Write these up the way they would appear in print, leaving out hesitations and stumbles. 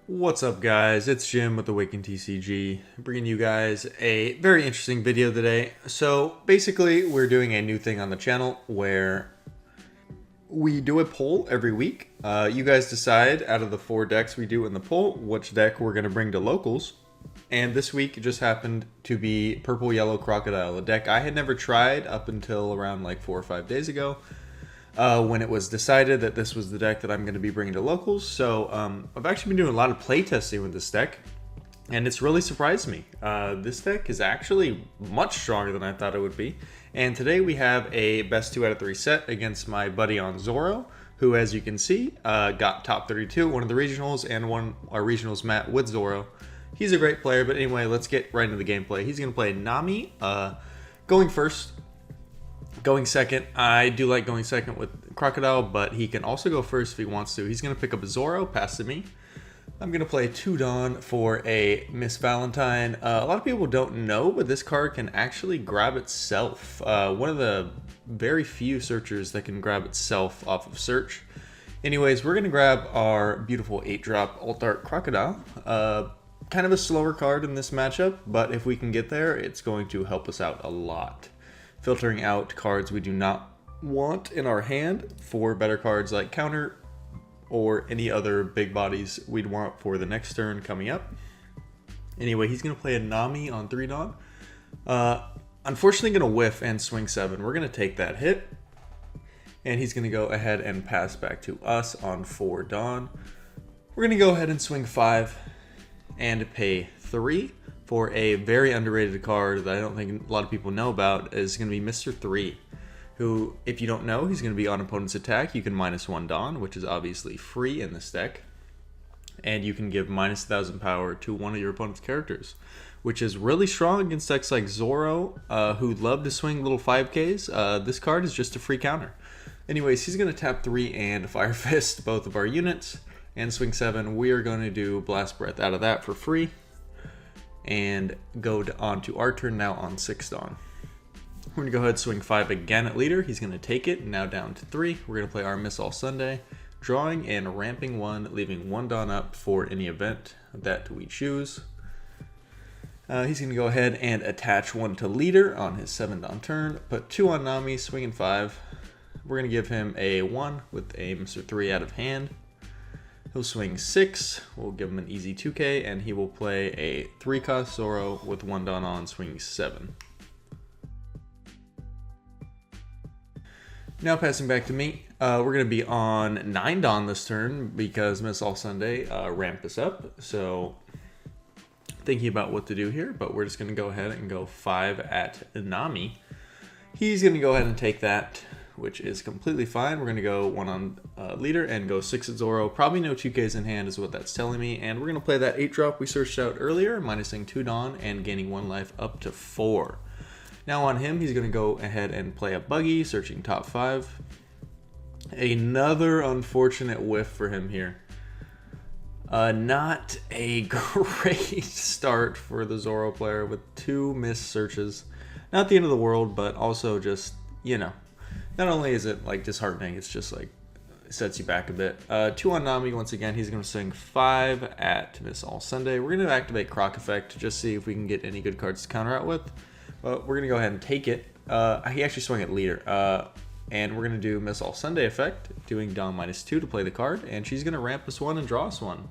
What's up, guys? It's Jim with AwakenedTCG, bringing you guys a very interesting video today. So basically, we're doing a new thing on the channel where we do a poll every week. You guys decide out of the 4 decks we do in the poll which deck we're going to bring to locals. And this week it just happened to be Purple Yellow Crocodile, a deck I had never tried up until around like 4 or 5 days ago. When it was decided that this was the deck that I'm going to be bringing to locals. So I've actually been doing a lot of playtesting with this deck, and it's really surprised me. This deck is actually much stronger than I thought it would be. And today we have a best 2 out of 3 set against my buddy on Zoro, who, as you can see, got top 32 at one of the regionals and won our regionals mat with Zoro. He's a great player, but anyway, let's get right into the gameplay. He's going to play Nami, going first. Going second, I do like going second with Crocodile, but he can also go first if he wants to. He's going to pick up a Zoro, pass to me. I'm going to play 2 Dawn for a Miss Valentine. A lot of people don't know, but this card can actually grab itself. One of the very few searchers that can grab itself off of search. Anyways, we're going to grab our beautiful 8-drop Alt Art Crocodile. Kind of a slower card in this matchup, but if we can get there, it's going to help us out a lot. Filtering out cards we do not want in our hand for better cards like counter or any other big bodies we'd want for the next turn coming up. Anyway, he's going to play a Nami on 3 Dawn. Unfortunately going to whiff and swing 7. We're going to take that hit. And he's going to go ahead and pass back to us on 4 Dawn. We're going to go ahead and swing 5 and pay 3. For a very underrated card that I don't think a lot of people know about is going to be Mr. 3, who, if you don't know, he's going to be on opponent's attack. You can -1 Dawn, which is obviously free in this deck. And you can give -1000 power to one of your opponent's characters, which is really strong against decks like Zoro, who love to swing little 5Ks. This card is just a free counter. Anyways, he's going to tap 3 and Fire Fist both of our units, and swing 7. We are going to do Blast Breath out of that for free. And go on to our turn now on 6 Dawn. We're going to go ahead and swing 5 again at leader. He's going to take it, now down to 3. We're going to play our Miss All Sunday, drawing and ramping 1, leaving 1 Dawn up for any event that we choose. He's going to go ahead and attach 1 to leader on his 7 Dawn turn, put 2 on Nami, swinging 5. We're going to give him a 1 with a Mr. 3 out of hand. He'll swing 6, we'll give him an easy 2K, and he will play a 3-cost Zoro with 1 Dawn on, swinging 7. Now passing back to me, we're going to be on 9 Dawn this turn because Miss All Sunday ramped us up. So thinking about what to do here, but we're just going to go ahead and go 5 at Nami. He's going to go ahead and take that, which is completely fine. We're going to go 1 on leader and go 6 at Zoro. Probably no 2Ks in hand is what that's telling me. And we're going to play that 8-drop we searched out earlier, minusing 2 Dawn and gaining 1 life up to 4. Now on him, he's going to go ahead and play a Buggy, searching top 5. Another unfortunate whiff for him here. Not a great start for the Zoro player with 2 missed searches. Not the end of the world, but also just, you know, not only is it like disheartening, it's just like it sets you back a bit. 2 on Nami once again. He's going to swing 5 at Miss All Sunday. We're going to activate Croc Effect to just see if we can get any good cards to counter out with. But we're going to go ahead and take it. He actually swung at leader. And we're going to do Miss All Sunday effect, doing Dawn -2 to play the card. And she's going to ramp us 1 and draw us 1.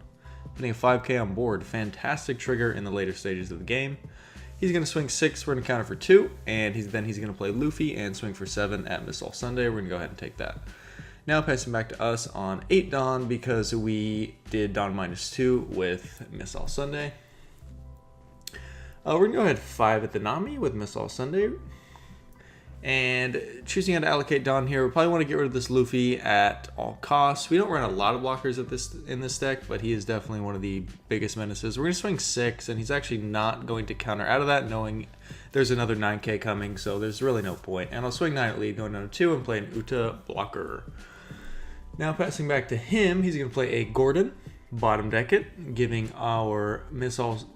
Putting a 5K on board. Fantastic trigger in the later stages of the game. He's going to swing 6, we're going to counter for 2, and then he's going to play Luffy and swing for 7 at Miss All Sunday. We're going to go ahead and take that. Now passing back to us on 8 Dawn because we did Dawn -2 with Miss All Sunday. We're going to go ahead 5 at the Nami with Miss All Sunday. And choosing how to allocate Dawn here, we probably want to get rid of this Luffy at all costs. We don't run a lot of blockers in this deck, but he is definitely one of the biggest menaces. We're going to swing 6, and he's actually not going to counter out of that, knowing there's another 9K coming, so there's really no point. And I'll swing 9 at lead, going down to 2, and play an Uta blocker. Now passing back to him, he's going to play a Gordon. Bottom deck it, giving our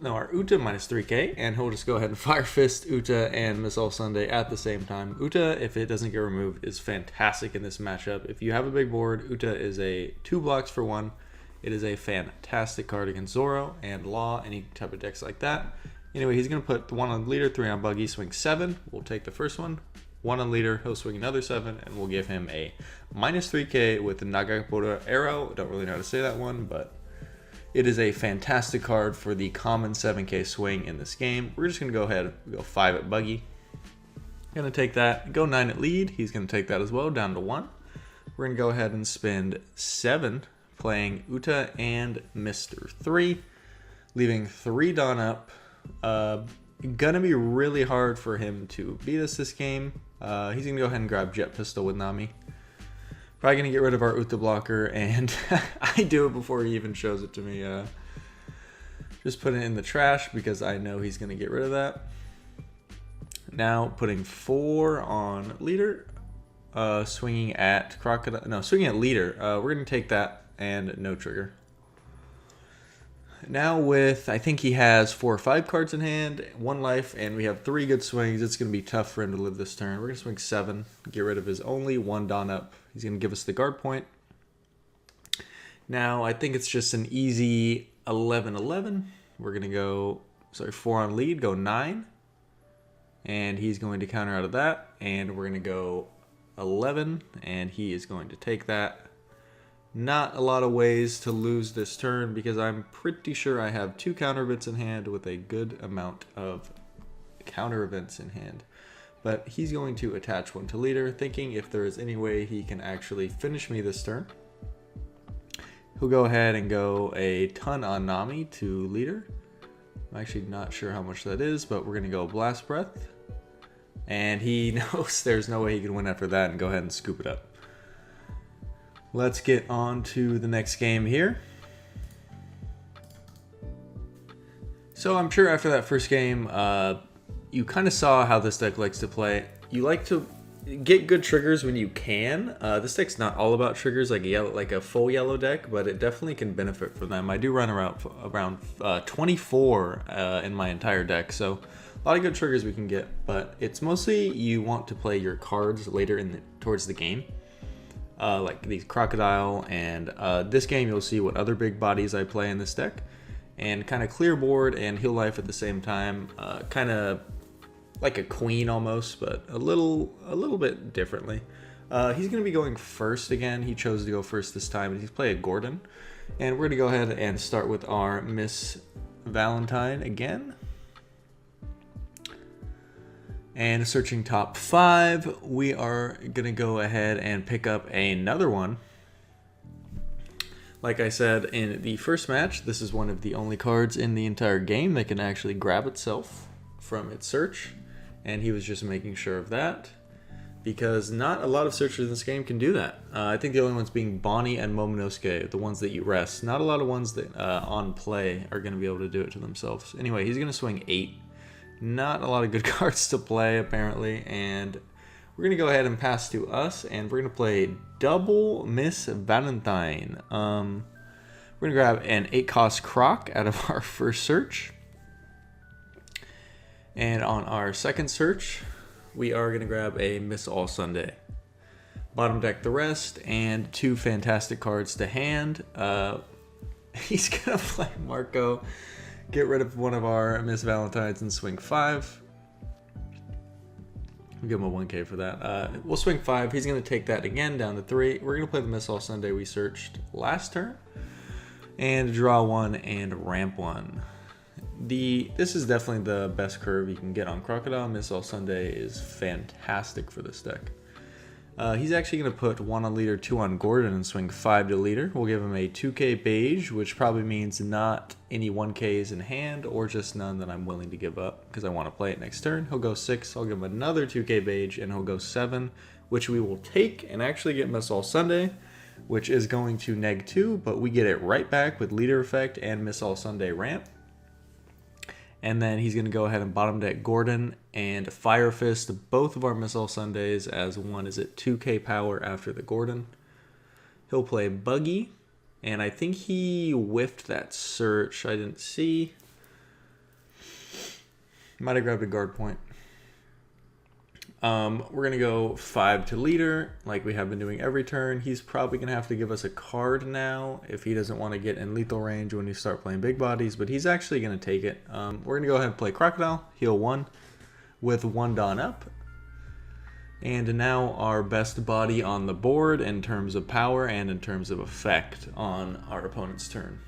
our Uta -3K, and he'll just go ahead and Fire Fist Uta and Miss All Sunday at the same time. Uta, if it doesn't get removed, is fantastic in this matchup. If you have a big board, Uta is a 2 blocks for 1, It is a fantastic card against Zoro and Law, any type of decks like that. Anyway, he's going to put 1 on leader, 3 on buggy, swing 7. We'll take the first one. 1 on leader, he'll swing another 7, and we'll give him a minus 3k with the Nagakabura arrow. Don't really know how to say that one, but it is a fantastic card for the common 7k swing in this game. We're just going to go ahead and go 5 at buggy. Going to take that, go 9 at lead. He's going to take that as well, down to 1. We're going to go ahead and spend 7 playing Uta and Mr. 3, leaving 3 Dawn up. Gonna be really hard for him to beat us this game. He's gonna go ahead and grab Jet Pistol with Nami. Probably gonna get rid of our Uta blocker, and I do it before he even shows it to me. Just put it in the trash because I know he's gonna get rid of that. Now putting 4 on leader, swinging at Crocodile. No, swinging at leader. We're gonna take that and no trigger. Now with, I think he has 4 or 5 cards in hand, 1 life, and we have 3 good swings. It's going to be tough for him to live this turn. We're going to swing 7, get rid of his only 1 Dawn up. He's going to give us the guard point. Now I think it's just an easy 11-11. We're going to go, 4 on lead, go 9. And he's going to counter out of that. And we're going to go 11, and he is going to take that. Not a lot of ways to lose this turn because I'm pretty sure I have 2 counter events in hand with a good amount of counter events in hand. But he's going to attach 1 to leader, thinking if there is any way he can actually finish me this turn. He'll go ahead and go a ton on Nami to leader. I'm actually not sure how much that is, but we're going to go Blast Breath. And he knows there's no way he can win after that and go ahead and scoop it up. Let's get on to the next game here. So I'm sure after that first game, you kind of saw how this deck likes to play. You like to get good triggers when you can. This deck's not all about triggers like a full yellow deck, but it definitely can benefit from them. I do run around 24 in my entire deck, so a lot of good triggers we can get. But it's mostly you want to play your cards later towards the game. Like these Crocodile, and this game you'll see what other big bodies I play in this deck, and kind of clear board and heal life at the same time, kind of like a queen almost, but a little bit differently. He's going to be going first again. He chose to go first this time, and he's playing Gordon, and we're going to go ahead and start with our Miss Valentine again. And searching top 5, we are going to go ahead and pick up another one. Like I said in the first match, this is one of the only cards in the entire game that can actually grab itself from its search. And he was just making sure of that, because not a lot of searchers in this game can do that. I think the only ones being Bonnie and Momonosuke, the ones that you rest. Not a lot of ones that on play are going to be able to do it to themselves. Anyway, he's going to swing 8. Not a lot of good cards to play, apparently, and we're going to go ahead and pass to us, and we're going to play double Miss Valentine. We're going to grab an 8-cost Croc out of our first search, and on our second search, we are going to grab a Miss All Sunday. Bottom deck the rest, and 2 fantastic cards to hand. He's going to play Marco. Get rid of one of our Miss Valentines and swing 5. We'll give him a 1k for that. We'll swing 5. He's going to take that again down to 3. We're going to play the Miss All Sunday we searched last turn. And draw 1 and ramp 1. This is definitely the best curve you can get on Crocodile. Miss All Sunday is fantastic for this deck. He's actually going to put 1 on leader, 2 on Gordon, and swing 5 to leader. We'll give him a 2k beige, which probably means not any 1ks in hand, or just none that I'm willing to give up, because I want to play it next turn. He'll go 6, I'll give him another 2k beige, and he'll go 7, which we will take and actually get Miss All Sunday, which is going to neg 2, but we get it right back with leader effect and Miss All Sunday ramp. And then he's going to go ahead and bottom deck Gordon and Fire Fist both of our Miss All Sundays, as one is at 2k power after the Gordon. He'll play Buggy, and I think he whiffed that search. I didn't see. Might have grabbed a guard point. We're going to go 5 to leader like we have been doing every turn. He's probably going to have to give us a card now if he doesn't want to get in lethal range when you start playing big bodies, but he's actually going to take it. We're going to go ahead and play Crocodile, heal 1 with 1 Dawn up. And now our best body on the board in terms of power and in terms of effect on our opponent's turn.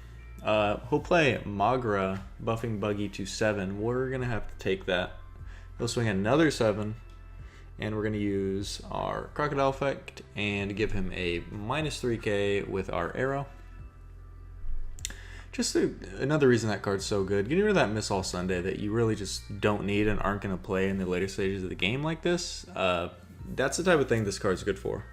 He'll play Magra, buffing Buggy to 7. We're going to have to take that. He'll swing another 7. And we're going to use our Crocodile effect and give him a -3k with our arrow. Just another reason that card's so good. Getting rid of that Miss All Sunday that you really just don't need and aren't going to play in the later stages of the game like this. That's the type of thing this card's good for.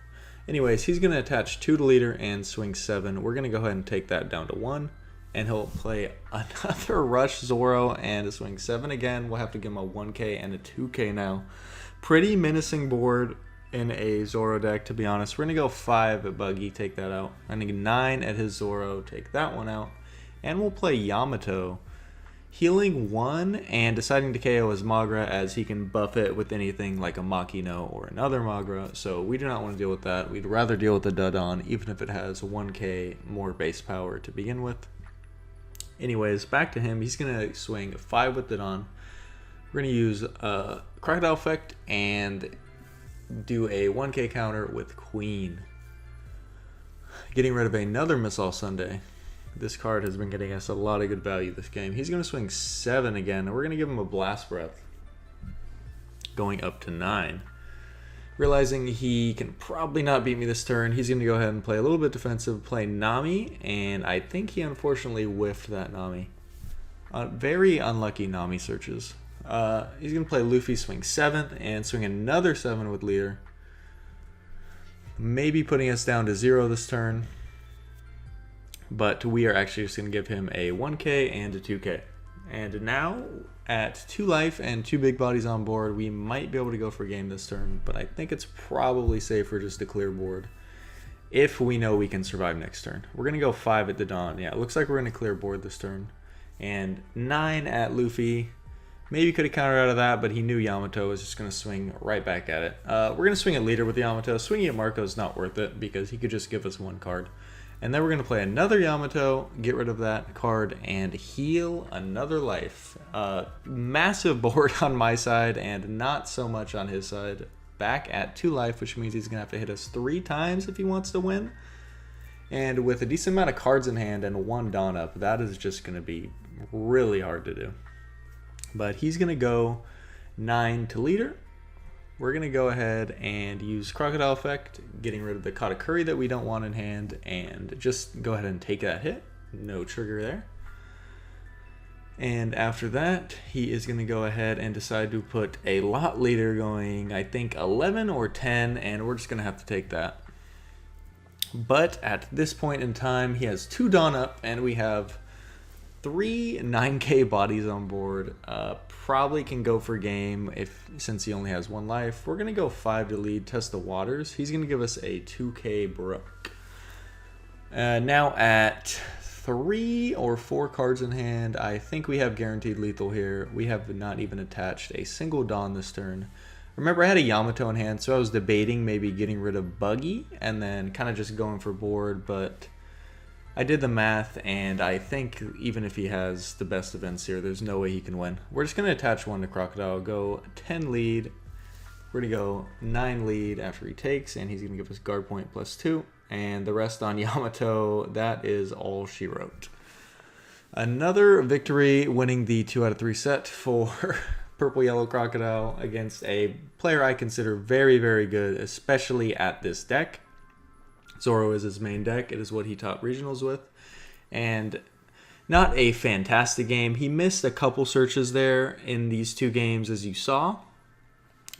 Anyways, he's going to attach 2 to leader and swing 7. We're going to go ahead and take that down to 1. And he'll play another Rush Zoro and a swing 7 again. We'll have to give him a 1k and a 2k now. Pretty menacing board in a Zoro deck, to be honest. We're going to go 5 at Buggy, take that out. I think 9 at his Zoro, take that one out. And we'll play Yamato, healing 1 and deciding to KO his Magra as he can buff it with anything like a Makino or another Magra. So we do not want to deal with that. We'd rather deal with the Dodon, even if it has 1k more base power to begin with. Anyways, back to him. He's going to swing 5 with Dodon. We're going to use Crocodile effect and do a 1k counter with Queen. Getting rid of another Miss All Sunday. This card has been getting us a lot of good value this game. He's going to swing 7 again, and we're going to give him a Blast Breath. Going up to 9. Realizing he can probably not beat me this turn, he's going to go ahead and play a little bit defensive, play Nami, and I think he unfortunately whiffed that Nami. Very unlucky Nami searches. He's going to play Luffy, swing 7th, and swing another 7 with leader. Maybe putting us down to 0 this turn. But we are actually just going to give him a 1k and a 2k. And now, at 2 life and 2 big bodies on board, we might be able to go for a game this turn. But I think it's probably safer just to clear board if we know we can survive next turn. We're going to go 5 at the Dawn. Yeah, it looks like we're going to clear board this turn. And 9 at Luffy. Maybe could have countered out of that, but he knew Yamato was just going to swing right back at it. We're going to swing at leader with Yamato. Swinging at Marco is not worth it because he could just give us 1 card. And then we're going to play another Yamato, get rid of that card, and heal another life. Massive board on my side and not so much on his side. Back at 2 life, which means he's going to have to hit us 3 times if he wants to win. And with a decent amount of cards in hand and 1 Dawn up, that is just going to be really hard to do. But he's going to go 9 to leader. We're going to go ahead and use Crocodile effect, getting rid of the Katakuri that we don't want in hand, and just go ahead and take that hit. No trigger there. And after that, he is going to go ahead and decide to put a lot leader going, I think, 11 or 10, and we're just going to have to take that. But at this point in time, he has 2 Dawn up, and we have 3 9k bodies on board. Probably can go for game since he only has 1 life. We're going to go 5 to lead, test the waters. He's going to give us a 2k Brook. Now at 3 or 4 cards in hand, I think we have guaranteed lethal here. We have not even attached a single Dawn this turn. Remember, I had a Yamato in hand, so I was debating maybe getting rid of Buggy and then kind of just going for board, but I did the math, and I think even if he has the best events here, there's no way he can win. We're just going to attach 1 to Crocodile, go 10 lead. We're going to go 9 lead after he takes, and he's going to give us guard point +2. And the rest on Yamato, that is all she wrote. Another victory, winning the 2 out of 3 set for Purple Yellow Crocodile against a player I consider very, very good, especially at this deck. Zoro is his main deck. It is what he taught regionals with. And not a fantastic game. He missed a couple searches there in these 2 games, as you saw.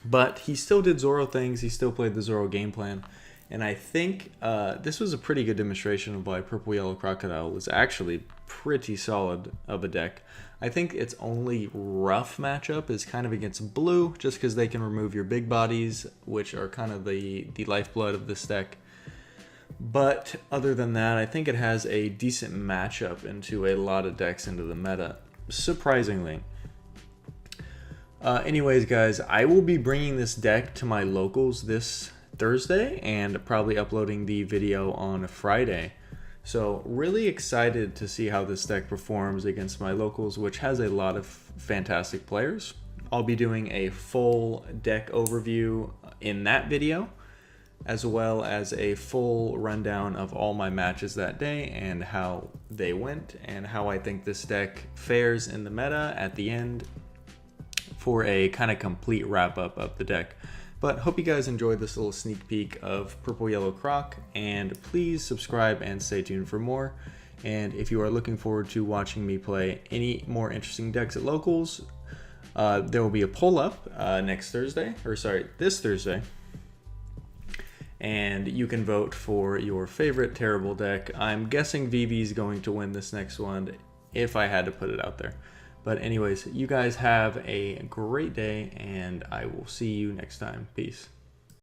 But he still did Zoro things. He still played the Zoro game plan. And I think this was a pretty good demonstration of why Purple Yellow Crocodile was actually pretty solid of a deck. I think its only rough matchup is kind of against blue, just because they can remove your big bodies, which are kind of the lifeblood of this deck. But other than that, I think it has a decent matchup into a lot of decks into the meta, surprisingly. Anyways, guys, I will be bringing this deck to my locals this Thursday and probably uploading the video on Friday. So really excited to see how this deck performs against my locals, which has a lot of fantastic players. I'll be doing a full deck overview in that video, as well as a full rundown of all my matches that day and how they went and how I think this deck fares in the meta at the end for a kind of complete wrap up of the deck. But hope you guys enjoyed this little sneak peek of Purple Yellow Croc, and please subscribe and stay tuned for more. And if you are looking forward to watching me play any more interesting decks at locals, there will be a poll up this Thursday, and you can vote for your favorite terrible deck. I'm guessing Vivi's going to win this next one if I had to put it out there. But anyways, you guys have a great day, and I will see you next time. Peace.